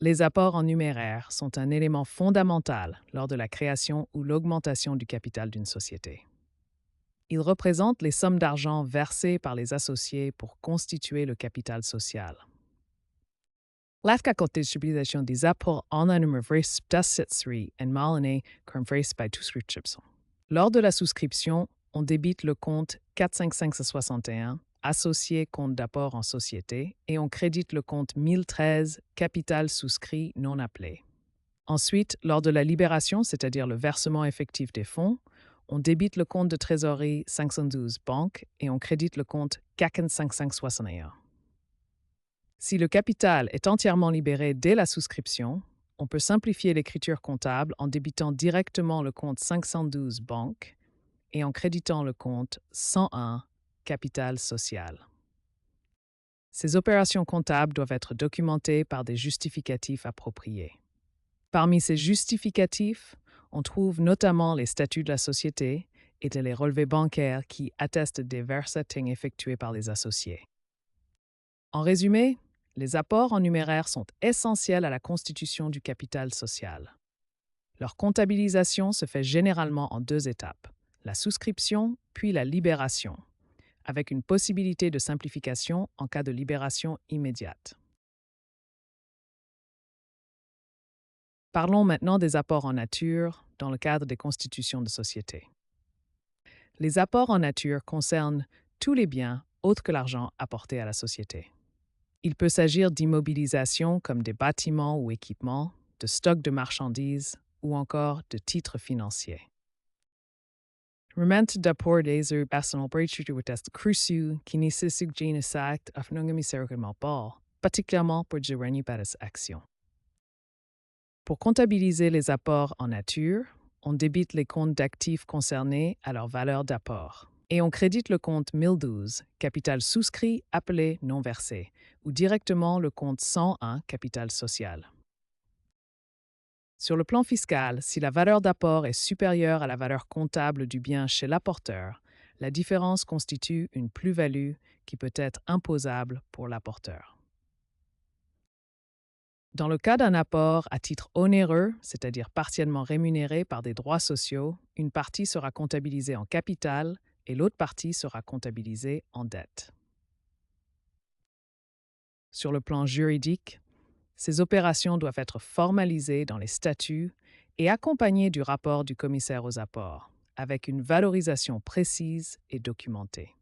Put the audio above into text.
Les apports en numéraire sont un élément fondamental lors de la création ou l'augmentation du capital d'une société. Ils représentent les sommes d'argent versées par les associés pour constituer le capital social. L'efterkottdistribution des apports en un numéraire serie en malannée comme by souscription. Lors de la souscription, on débite le compte 45561, associé compte d'apport en société, et on crédite le compte 1013, capital souscrit non appelé. Ensuite, lors de la libération, c'est-à-dire le versement effectif des fonds, on débite le compte de trésorerie 512 banque et on crédite le compte 45561. Si le capital est entièrement libéré dès la souscription, on peut simplifier l'écriture comptable en débitant directement le compte 512 banque et en créditant le compte 101 capital social. Ces opérations comptables doivent être documentées par des justificatifs appropriés. Parmi ces justificatifs, on trouve notamment les statuts de la société et les relevés bancaires qui attestent des versements effectués par les associés. En résumé, les apports en numéraire sont essentiels à la constitution du capital social. Leur comptabilisation se fait généralement en 2 étapes, la souscription puis la libération, avec une possibilité de simplification en cas de libération immédiate. Parlons maintenant des apports en nature dans le cadre des constitutions de société. Les apports en nature concernent tous les biens autres que l'argent apporté à la société. Il peut s'agir d'immobilisation comme des bâtiments ou équipements, de stocks de marchandises ou encore de titres financiers. Remente d'apport des heures personnelles est crucial qui nécessite une acte afnungumiseriquement ball, particulièrement pour gérer par actions. Pour comptabiliser les apports en nature, on débite les comptes d'actifs concernés à leur valeur d'apport et on crédite le compte 1012, capital souscrit appelé non versé, ou directement le compte 101, capital social. Sur le plan fiscal, si la valeur d'apport est supérieure à la valeur comptable du bien chez l'apporteur, la différence constitue une plus-value qui peut être imposable pour l'apporteur. Dans le cas d'un apport à titre onéreux, c'est-à-dire partiellement rémunéré par des droits sociaux, une partie sera comptabilisée en capital et l'autre partie sera comptabilisée en dette. Sur le plan juridique, ces opérations doivent être formalisées dans les statuts et accompagnées du rapport du commissaire aux apports, avec une valorisation précise et documentée.